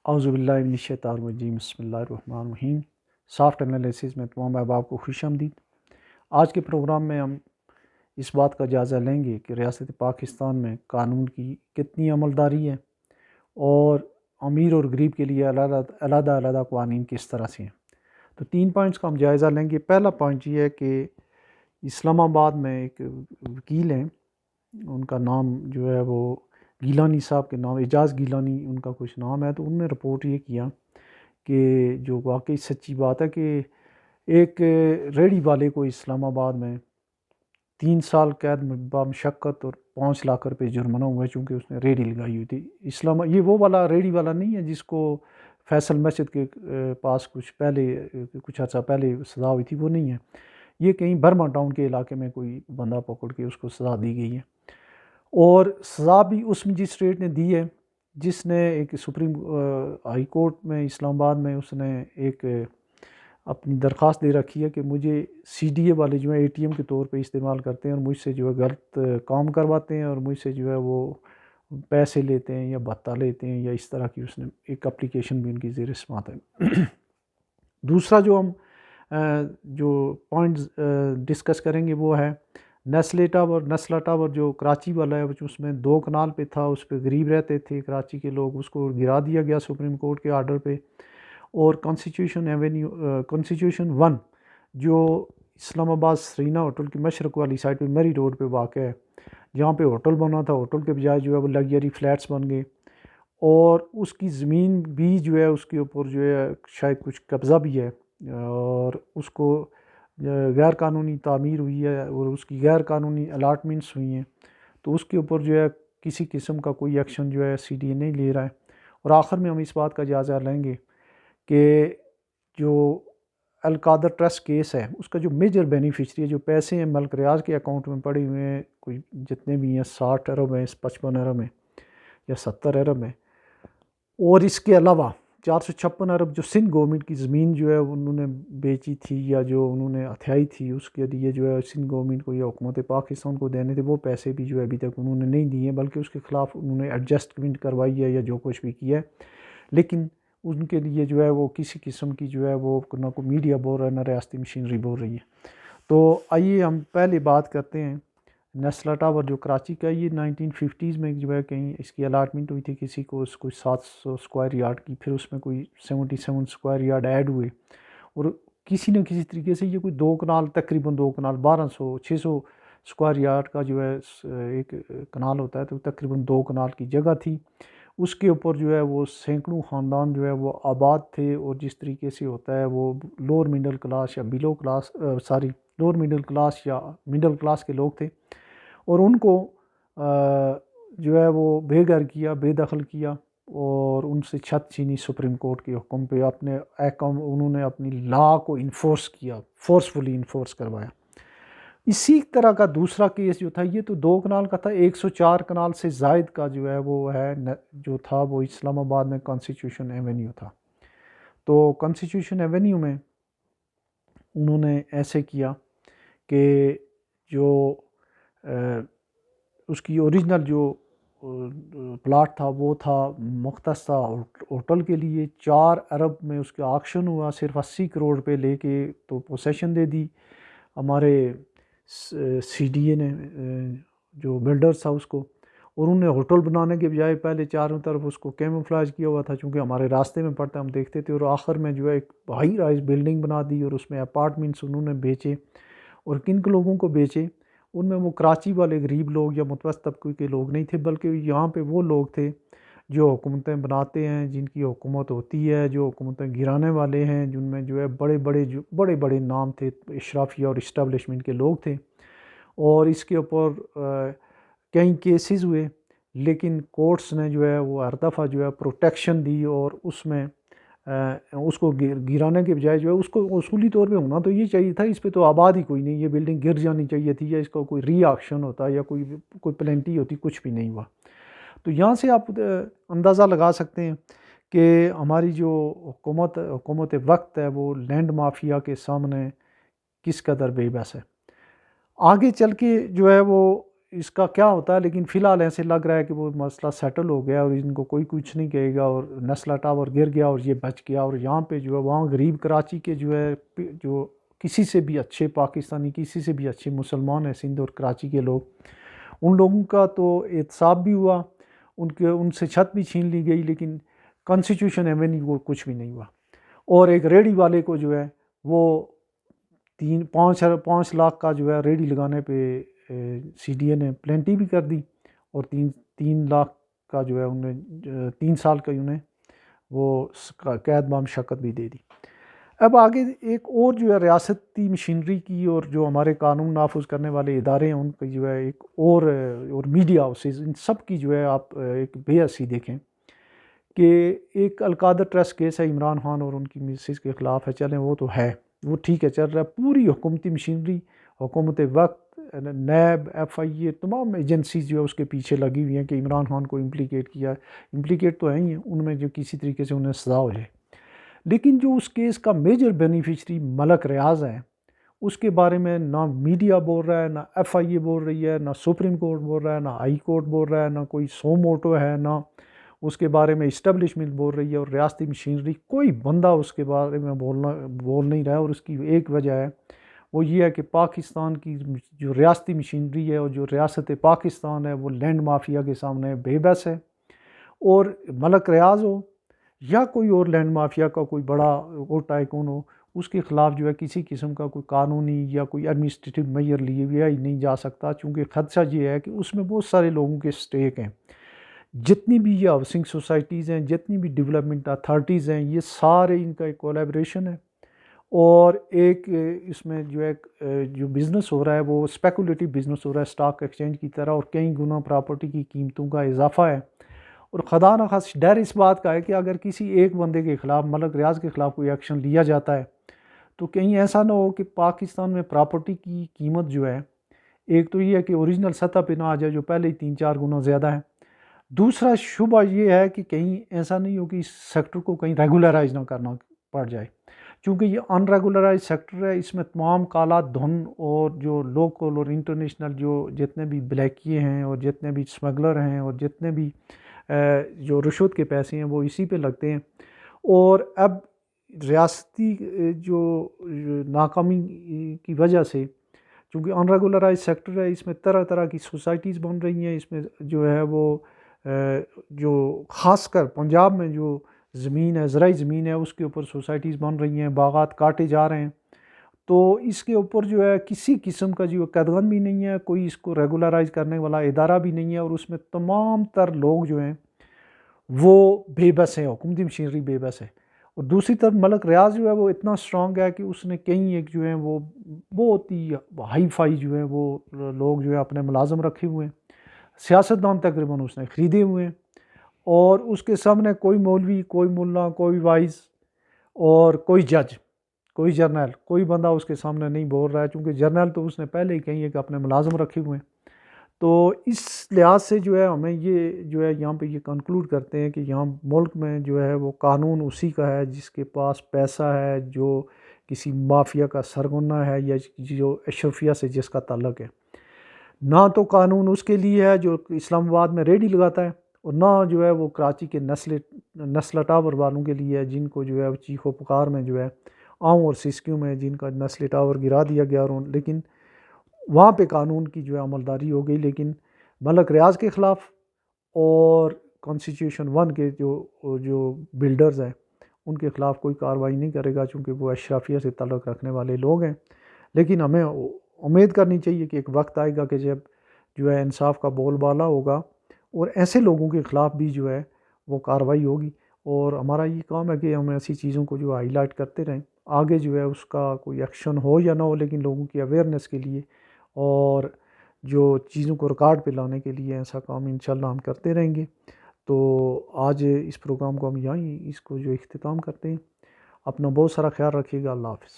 اعوذ باللہ من الشیطان الرجیم بسم اللہ الرحمن الرحیم۔ سافٹ انالیسز میں تمام احباب کو خوش آمدید۔ آج کے پروگرام میں ہم اس بات کا جائزہ لیں گے کہ ریاست پاکستان میں قانون کی کتنی عملداری ہے اور امیر اور غریب کے لیے علیحدہ علیحدہ قوانین کس طرح سے ہیں۔ تو 3 پوائنٹس کا ہم جائزہ لیں گے۔ پہلا پوائنٹ یہ ہے کہ اسلام آباد میں ایک وکیل ہیں، ان کا نام جو ہے وہ گیلانی صاحب کے نام، اعجاز گیلانی ان کا کچھ نام ہے، تو ان نے رپورٹ یہ کیا کہ جو واقعی سچی بات ہے کہ ایک ریڑھی والے کو اسلام آباد میں 3 سال قید بامشقت اور 5 لاکھ روپے جرمانہ ہوا ہے، چونکہ اس نے ریڑھی لگائی ہوئی تھی۔ یہ وہ والا ریڑھی والا نہیں ہے جس کو فیصل مسجد کے پاس کچھ عرصہ پہلے سزا ہوئی تھی، وہ نہیں ہے۔ یہ کہیں برما ٹاؤن کے علاقے میں کوئی بندہ پکڑ کے اس کو سزا دی گئی ہے، اور سزا بھی اس مجسٹریٹ نے دی ہے جس نے ایک سپریم ہائی کورٹ میں اسلام آباد میں اس نے ایک اپنی درخواست دے رکھی ہے کہ مجھے سی ڈی اے والے جو ہے اے ٹی ایم کے طور پہ استعمال کرتے ہیں اور مجھ سے جو ہے غلط کام کرواتے ہیں اور مجھ سے جو ہے وہ پیسے لیتے ہیں یا بھتہ لیتے ہیں یا اس طرح کی اس نے ایک اپلیکیشن بھی ان کی زیر سماعت ہے۔ دوسرا جو ہم جو پوائنٹس ڈسکس کریں گے وہ ہے نسلے ٹاور جو کراچی والا ہے، اس میں 2 کنال پہ تھا، اس پہ غریب رہتے تھے کراچی کے لوگ، اس کو گرا دیا گیا سپریم کورٹ کے آرڈر پہ۔ اور کانسٹیٹیوشن 1 جو اسلام آباد سرینا ہوٹل کی مشرق والی سائڈ پہ مری روڈ پہ واقع ہے، جہاں پہ ہوٹل بنا تھا، ہوٹل کے بجائے جو ہے وہ لگژری فلیٹس بن گئے، اور اس کی زمین بھی جو ہے اس کے اوپر جو ہے شاید کچھ قبضہ بھی ہے، اور اس کو غیر قانونی تعمیر ہوئی ہے اور اس کی غیر قانونی الاٹمنٹس ہوئی ہیں، تو اس کے اوپر جو ہے کسی قسم کا کوئی ایکشن جو ہے سی ڈی اے نہیں لے رہا ہے۔ اور آخر میں ہم اس بات کا جائزہ لیں گے کہ جو القادر ٹرسٹ کیس ہے، اس کا جو میجر بینیفیشری ہے، جو پیسے ہیں ملک ریاض کے اکاؤنٹ میں پڑے ہوئے ہیں، کوئی جتنے بھی ہیں 60 ارب ہیں، 55 ارب ہیں یا 70 ارب ہیں، اور اس کے علاوہ 456 ارب جو سندھ گورنمنٹ کی زمین جو ہے انہوں نے بیچی تھی یا جو انہوں نے ہتھیائی تھی، اس کے لیے جو ہے سندھ گورنمنٹ کو یا حکومت پاکستان کو دینے تھے، وہ پیسے بھی جو ہے ابھی تک انہوں نے نہیں دیے، بلکہ اس کے خلاف انہوں نے ایڈجسٹمنٹ کروائی ہے یا جو کچھ بھی کیا ہے، لیکن ان کے لیے جو ہے وہ کسی قسم کی جو ہے وہ نہ کوئی میڈیا بول رہا ہے نہ ریاستی مشینری بول رہی ہے۔ تو آئیے ہم پہلے بات کرتے ہیں نسلا ٹاور جو کراچی کا، یہ 1950s میں جو ہے کہیں اس کی الاٹمنٹ ہوئی تھی کسی کو، اس کوئی 700 اسکوائر یارڈ کی، پھر اس میں کوئی 77 اسکوائر یارڈ ایڈ ہوئے، اور کسی نہ کسی طریقے سے یہ کوئی 2 کنال تقریباً 2 کنال 600 اسکوائر یارڈ کا جو ہے ایک کنال ہوتا ہے، تو تقریباً 2 کنال کی جگہ تھی، اس کے اوپر جو ہے وہ سینکڑوں خاندان جو ہے وہ آباد تھے، اور جس طریقے سے ہوتا ہے وہ لوور مڈل کلاس یا لوور مڈل کلاس یا مڈل کلاس کے لوگ تھے، اور ان کو جو ہے وہ بے گھر کیا، بے دخل کیا، اور ان سے چھت چھینی سپریم کورٹ کے حکم پہ، انہوں نے اپنی لا کو انفورس کیا، فورسفلی انفورس کروایا۔ اسی طرح کا دوسرا کیس جو تھا، یہ تو 2 کنال کا تھا، 104 کنال سے زائد کا جو ہے وہ ہے جو تھا وہ اسلام آباد میں کانسٹیٹیوشن ایونیو تھا۔ تو کانسٹیٹیوشن ایونیو میں انہوں نے ایسے کیا کہ جو اس کی اوریجنل جو پلاٹ تھا وہ تھا مختص تھا ہوٹل کے لیے، 4 ارب میں اس کا آکشن ہوا، صرف 80 کروڑ روپے لے کے تو پوسیشن دے دی ہمارے سی ڈی اے نے، جو بلڈرز تھا اس کو، اور انہوں نے ہوٹل بنانے کے بجائے پہلے چاروں طرف اس کو کیموفلاج کیا ہوا تھا، چونکہ ہمارے راستے میں پڑتا ہم دیکھتے تھے، اور آخر میں جو ہے ایک ہائی رائز بلڈنگ بنا دی، اور اس میں اپارٹمنٹس انہوں نے بیچے، اور کن لوگوں کو بیچے، ان میں وہ کراچی والے غریب لوگ یا متوسط طبقے کے لوگ نہیں تھے، بلکہ یہاں پہ وہ لوگ تھے جو حکومتیں بناتے ہیں، جن کی حکومت ہوتی ہے، جو حکومتیں گرانے والے ہیں، جن میں جو ہے بڑے بڑے نام تھے، اشرافیہ اور اسٹیبلشمنٹ کے لوگ تھے، اور اس کے اوپر کئی کیسز ہوئے، لیکن کورٹس نے جو ہے وہ ہر دفعہ جو ہے پروٹیکشن دی، اور اس میں اس کو گرانے کے بجائے جو ہے اس کو اصولی طور پہ ہونا تو یہ چاہیے تھا، اس پہ تو آباد ہی کوئی نہیں، یہ بلڈنگ گر جانی چاہیے تھی، یا اس کا کوئی ری آکشن ہوتا یا کوئی پلینٹی ہوتی، کچھ بھی نہیں ہوا۔ تو یہاں سے آپ اندازہ لگا سکتے ہیں کہ ہماری جو حکومت وقت ہے وہ لینڈ مافیا کے سامنے کس قدر بے بس ہے۔ آگے چل کے جو ہے وہ اس کا کیا ہوتا ہے، لیکن فی الحال ایسے لگ رہا ہے کہ وہ مسئلہ سیٹل ہو گیا اور ان کو کوئی کچھ نہیں کہے گا، اور نسلا ٹاور گر گیا اور یہ بچ گیا، اور یہاں پہ جو ہے وہاں غریب کراچی کے جو ہے جو کسی سے بھی اچھے پاکستانی، کسی سے بھی اچھے مسلمان ہیں سندھ اور کراچی کے لوگ، ان لوگوں کا تو احتساب بھی ہوا، ان سے چھت بھی چھین لی گئی، لیکن کانسٹیٹیوشن ایونیو کو کچھ بھی نہیں ہوا۔ اور ایک ریڑی والے کو جو ہے وہ 5 لاکھ کا جو ہے ریڑی لگانے پہ سی ڈی اے نے پلینٹی بھی کر دی، اور 3 لاکھ کا جو ہے انہیں 3 سال کا انہیں وہ قید بامشقت بھی دے دی۔ اب آگے ایک اور جو ہے ریاستی مشینری کی اور جو ہمارے قانون نافذ کرنے والے ادارے ہیں ان کی جو ہے ایک اور میڈیا ہاؤسز، ان سب کی جو ہے آپ ایک بے حسی دیکھیں کہ ایک القادر ٹرسٹ کیس ہے عمران خان اور ان کی مسز کے خلاف ہے، چلیں وہ تو ہے، وہ ٹھیک ہے چل رہا ہے، پوری حکومتی مشینری، حکومت وقت، نیب، ایف آئی اے، تمام ایجنسیز جو ہے اس کے پیچھے لگی ہوئی ہیں کہ عمران خان کو امپلیکیٹ کیا ہے، امپلیکیٹ تو ہے ہی ہیں، ان میں جو کسی طریقے سے انہیں سزا ہو جائے۔ لیکن جو اس کیس کا میجر بینیفیشری ملک ریاض ہے، اس کے بارے میں نہ میڈیا بول رہا ہے، نہ ایف آئی اے بول رہی ہے، نہ سپریم کورٹ بول رہا ہے، نہ ہائی کورٹ بول رہا ہے، نہ کوئی سو موٹو ہے، نہ اس کے بارے میں اسٹیبلشمنٹ بول رہی ہے، اور ریاستی مشینری کوئی بندہ اس کے بارے میں بول نہیں رہا ہے۔ اور اس کی ایک وجہ ہے، وہ یہ ہے کہ پاکستان کی جو ریاستی مشینری ہے اور جو ریاست پاکستان ہے وہ لینڈ مافیا کے سامنے بے بس ہے، اور ملک ریاض ہو یا کوئی اور لینڈ مافیا کا کوئی بڑا اور ٹائکون ہو، اس کے خلاف جو ہے کسی قسم کا کوئی قانونی یا کوئی ایڈمنسٹریٹو میجر لیے ہی نہیں جا سکتا، چونکہ خدشہ یہ ہے کہ اس میں بہت سارے لوگوں کے سٹیک ہیں۔ جتنی بھی یہ ہاؤسنگ سوسائٹیز ہیں، جتنی بھی ڈیولپمنٹ اتھارٹیز ہیں، یہ سارے ان کا ایک کولیبریشن ہے، اور ایک اس میں جو ہے جو بزنس ہو رہا ہے وہ اسپیکولیٹو بزنس ہو رہا ہے اسٹاک ایکسچینج کی طرح، اور کئی گنا پراپرٹی کی قیمتوں کا اضافہ ہے۔ اور خدا نخواستہ ڈر اس بات کا ہے کہ اگر کسی ایک بندے کے خلاف، ملک ریاض کے خلاف کوئی ایکشن لیا جاتا ہے تو کہیں ایسا نہ ہو کہ پاکستان میں پراپرٹی کی قیمت جو ہے، ایک تو یہ ہے کہ اوریجنل سطح پہ نہ آ جائے جو پہلے ہی 3-4 گنا زیادہ ہے، دوسرا شبہ یہ ہے کہ کہیں ایسا نہیں ہو کہ اس سیکٹر کو کہیں ریگولرائز نہ کرنا پڑ جائے، چونکہ یہ ان ریگولرائز سیکٹر ہے، اس میں تمام کالا دھن اور جو لوکل اور انٹرنیشنل جو جتنے بھی بلیکیے ہیں اور جتنے بھی اسمگلر ہیں اور جتنے بھی جو رشوت کے پیسے ہیں وہ اسی پہ لگتے ہیں۔ اور اب ریاستی جو ناکامی کی وجہ سے، چونکہ ان ریگولرائز سیکٹر ہے، اس میں طرح طرح کی سوسائٹیز بن رہی ہیں، اس میں جو ہے وہ جو خاص کر پنجاب میں جو زمین ہے، زرعی زمین ہے، اس کے اوپر سوسائٹیز بن رہی ہیں، باغات کاٹے جا رہے ہیں، تو اس کے اوپر جو ہے کسی قسم کا جو قدغن بھی نہیں ہے، کوئی اس کو ریگولرائز کرنے والا ادارہ بھی نہیں ہے، اور اس میں تمام تر لوگ جو ہیں وہ بے بس ہیں، حکومتی مشینری بے بس ہے۔ اور دوسری طرف ملک ریاض جو ہے وہ اتنا اسٹرانگ ہے کہ اس نے کئی ایک جو ہیں وہ بہت ہی ہائی فائی جو ہے وہ لوگ جو ہے اپنے ملازم رکھے ہوئے ہیں، سیاستدان تقریباً اس نے خریدے ہوئے ہیں، اور اس کے سامنے کوئی مولوی، کوئی ملا، کوئی وائز اور کوئی جج، کوئی جرنیل، کوئی بندہ اس کے سامنے نہیں بول رہا ہے، چونکہ جرنیل تو اس نے پہلے ہی کہیں ہے کہ اپنے ملازم رکھے ہوئے ہیں۔ تو اس لحاظ سے جو ہے ہمیں یہ جو ہے یہاں پہ یہ کنکلوڈ کرتے ہیں کہ یہاں ملک میں جو ہے وہ قانون اسی کا ہے جس کے پاس پیسہ ہے، جو کسی مافیا کا سرغنہ ہے یا جو اشرفیہ سے جس کا تعلق ہے۔ نہ تو قانون اس کے لیے ہے جو اسلام آباد میں ریڈی لگاتا ہے، اور نہ جو ہے وہ کراچی کے نسل ٹاور والوں کے لیے ہے، جن کو جو ہے چیخ و پکار میں جو ہے آؤں اور سسکیوں میں جن کا نسل ٹاور گرا دیا گیا، لیکن وہاں پہ قانون کی جو ہے عملداری ہو گئی، لیکن ملک ریاض کے خلاف اور کانسٹیٹیوشن 1 کے جو بلڈرز ہیں ان کے خلاف کوئی کارروائی نہیں کرے گا، چونکہ وہ اشرافیہ سے تعلق رکھنے والے لوگ ہیں۔ لیکن ہمیں امید کرنی چاہیے کہ ایک وقت آئے گا کہ جب جو ہے انصاف کا بول بالا ہوگا، اور ایسے لوگوں کے خلاف بھی جو ہے وہ کارروائی ہوگی، اور ہمارا یہ کام ہے کہ ہم ایسی چیزوں کو جو ہائی لائٹ کرتے رہیں، آگے جو ہے اس کا کوئی ایکشن ہو یا نہ ہو، لیکن لوگوں کی اویئرنیس کے لیے اور جو چیزوں کو ریکارڈ پہ لانے کے لیے ایسا کام انشاءاللہ ہم کرتے رہیں گے۔ تو آج اس پروگرام کو ہم یہیں اس کو جو اختتام کرتے ہیں۔ اپنا بہت سارا خیال رکھیے گا۔ اللہ حافظ۔